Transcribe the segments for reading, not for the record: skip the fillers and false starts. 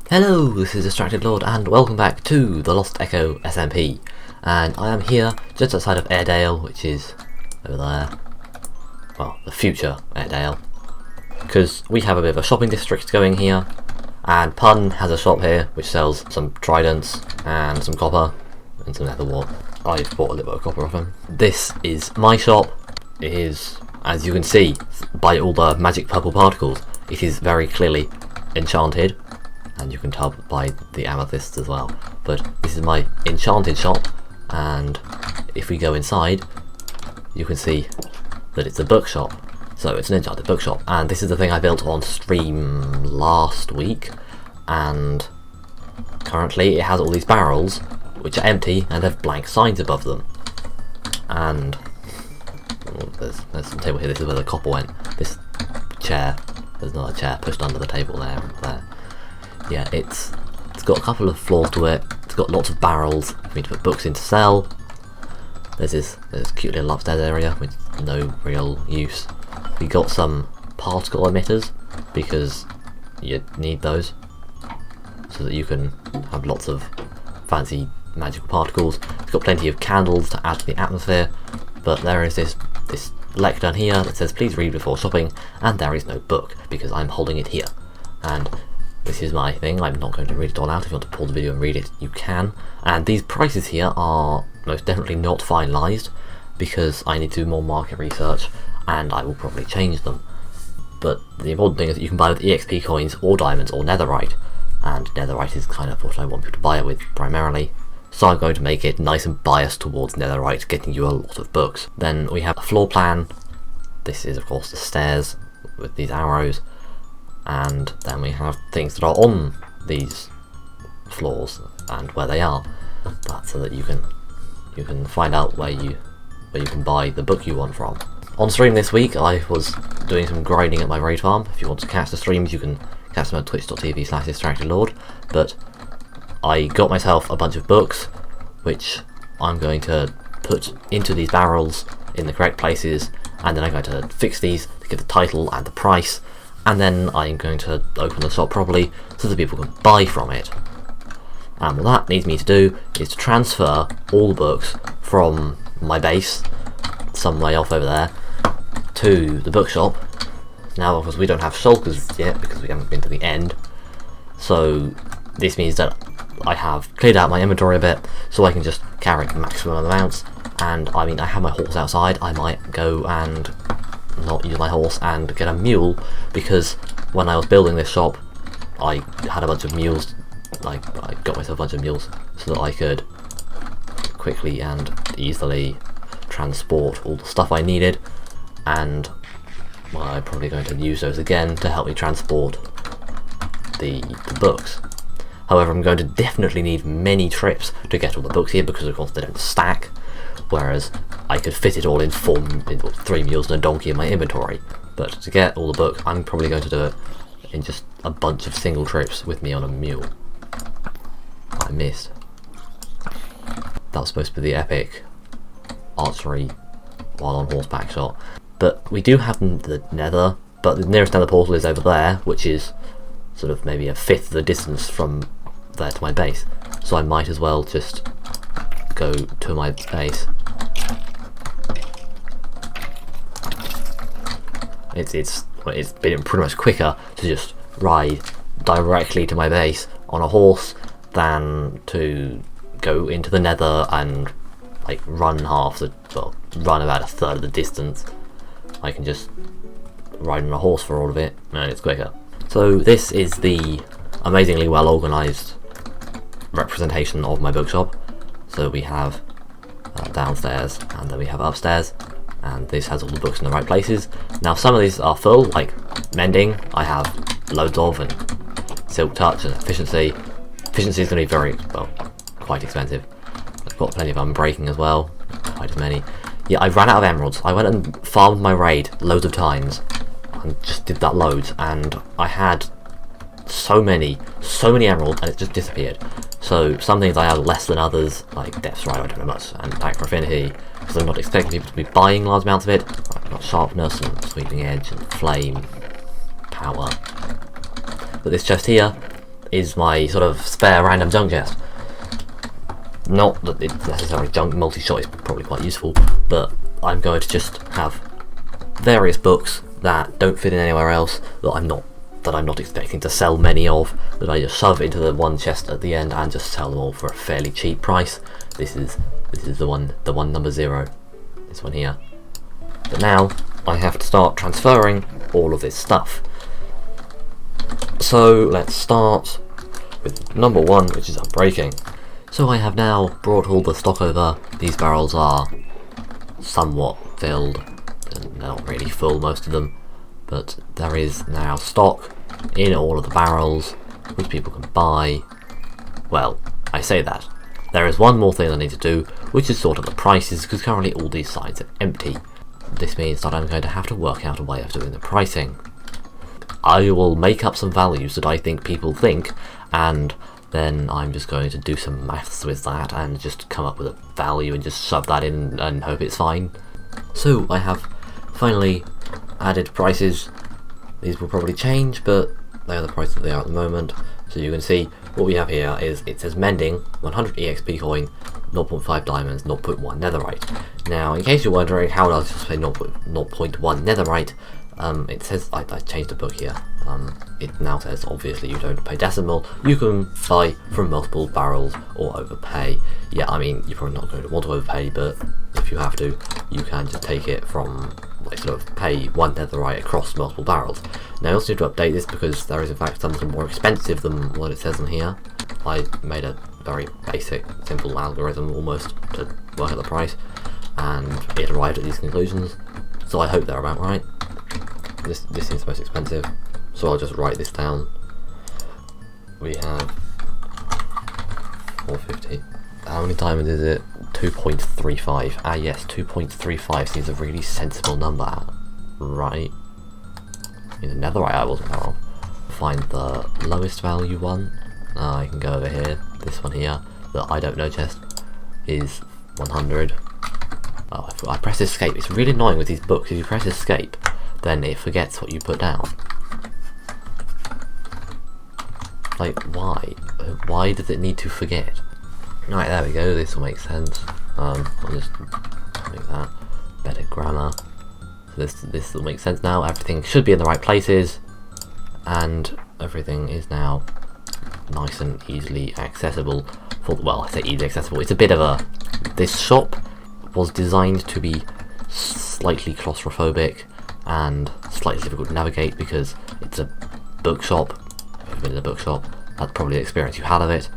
Hello, this is Distracted Lord and welcome back to the Lost Echo SMP, and I am here just outside of Airedale, which is over there, well, the future Airedale, because we have a bit of a shopping district going here, and Pun has a shop here which sells some tridents and some copper and some netherwort. I've bought a little bit of copper off him. This is my shop. It is, as you can see by all the magic purple particles, it is very clearly enchanted. And you can tell by the amethysts as well. But this is my enchanted shop, and if we go inside, you can see that it's a bookshop. So it's an enchanted bookshop, and this is the thing I built on stream last week, and currently it has all these barrels which are empty and have blank signs above them. And there's some table here. This is where the copper went. This chair, there's another chair pushed under the table there and there. Yeah, it's got a couple of floors to it. It's got lots of barrels for me to put books in to sell. There's this cute little upstairs area with no real use. We got some particle emitters because you need those so that you can have lots of fancy magical particles. It's got plenty of candles to add to the atmosphere, but there is this lectern here that says please read before shopping, and there is no book because I'm holding it here. And this is my thing. I'm not going to read it all out. If you want to pause the video and read it, you can. And these prices here are most definitely not finalised because I need to do more market research and I will probably change them. But the important thing is that you can buy with EXP coins or diamonds or netherite, and netherite is kind of what I want people to buy it with primarily. So I'm going to make it nice and biased towards netherite, getting you a lot of books. Then we have a floor plan. This is of course the stairs with these arrows. And then we have things that are on these floors and where they are, so that you can find out where you can buy the book you want from. On stream this week, I was doing some grinding at my raid farm. If you want to catch the streams, you can catch them at twitch.tv/distractedlord. But I got myself a bunch of books, which I'm going to put into these barrels in the correct places, and then I'm going to fix these to get the title and the price. And then I'm going to open the shop properly so that people can buy from it. And what that needs me to do is to transfer all the books from my base, some way off over there, to the bookshop. Now, of course, we don't have shulkers yet because we haven't been to the end. So this means that I have cleared out my inventory a bit so I can just carry maximum amounts. And I mean, I have my horse outside. I might go and not use my horse and get a mule, because when I was building this shop I had a bunch of mules. I got myself a bunch of mules so that I could quickly and easily transport all the stuff I needed, and well, I'm probably going to use those again to help me transport the books. However, I'm going to definitely need many trips to get all the books here because of course they don't stack, whereas I could fit it all in 3 mules and a donkey in my inventory. But to get all the books, I'm probably going to do it in just a bunch of single trips with me on a mule. I missed. That was supposed to be the epic archery while on horseback shot. But we do have the nether, but the nearest nether portal is over there, which is sort of maybe a fifth of the distance from there to my base. So I might as well just go to my base. It's been pretty much quicker to just ride directly to my base on a horse than to go into the nether and like run about a third of the distance. I can just ride on a horse for all of it and it's quicker. So this is the amazingly well organised representation of my bookshop. So we have downstairs and then we have upstairs, and this has all the books in the right places. Now some of these are full, like mending I have loads of, and silk touch and efficiency. Efficiency is going to be quite expensive. I've got plenty of unbreaking as well, quite as many. Yeah, I ran out of emeralds. I went and farmed my raid loads of times and just did that loads, and I had so many emeralds and it just disappeared. So some things I have less than others, like Depth Stride I don't know much, and Pack for Affinity, because I'm not expecting people to be buying large amounts of it. I've got Sharpness and Sweeping Edge and Flame, Power. But this chest here, is my sort of spare random junk chest. Not that it's necessarily junk, multi-shot is probably quite useful, but I'm going to just have various books that don't fit in anywhere else, that I'm not expecting to sell many of, that I just shove into the one chest at the end and just sell them all for a fairly cheap price. This is the one number 0, this one here. But now I have to start transferring all of this stuff. So let's start with number 1, which is unbreaking. So I have now brought all the stock over. These barrels are somewhat filled, and they're not really full, most of them, but there is now stock in all of the barrels which people can buy. Well, I say that. There is one more thing I need to do, which is sort of the prices, because currently all these sides are empty. This means that I'm going to have to work out a way of doing the pricing. I will make up some values that I think people think, and then I'm just going to do some maths with that and just come up with a value and just shove that in and hope it's fine. So I have finally added prices. These will probably change, but they are the prices that they are at the moment. So you can see what we have here is, it says mending, 100 EXP coin, 0.5 diamonds, 0.1 netherite. Now, in case you're wondering how does it say 0.1 netherite, it says, I changed the book here, it now says obviously you don't pay decimal, you can buy from multiple barrels or overpay. Yeah, I mean, you're probably not going to want to overpay, but if you have to, you can just take it from, like, sort of pay 1 netherite across multiple barrels. Now I also need to update this because there is in fact something more expensive than what it says on here. I made a very basic, simple algorithm almost to work out the price, and it arrived at these conclusions, so I hope they're about right. This seems the most expensive, so I'll just write this down. We have 450. How many diamonds is it? 2.35. Ah yes, 2.35 seems a really sensible number, right? In the netherite I wasn't far off. Find the lowest value one. I can go over here. This one here, the I don't know chest, is 100. Oh, I press escape. It's really annoying with these books. If you press escape, then it forgets what you put down. Like, why? Why does it need to forget? Right, there we go, this will make sense. I'll just make that better grammar. So this will make sense now. Everything should be in the right places, and everything is now nice and easily accessible. Well, I say easily accessible. It's a bit of a... This shop was designed to be slightly claustrophobic and slightly difficult to navigate because it's a bookshop. If you've been in a bookshop, that's probably the experience you had of it.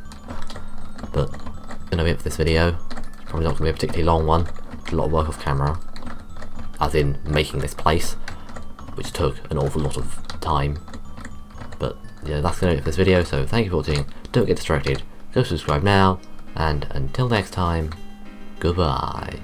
But gonna be it for this video. It's probably not gonna be a particularly long one. It's a lot of work off camera, as in making this place, which took an awful lot of time. But yeah, that's gonna be it for this video. So thank you for watching. Don't get distracted. Go subscribe now, and until next time, goodbye.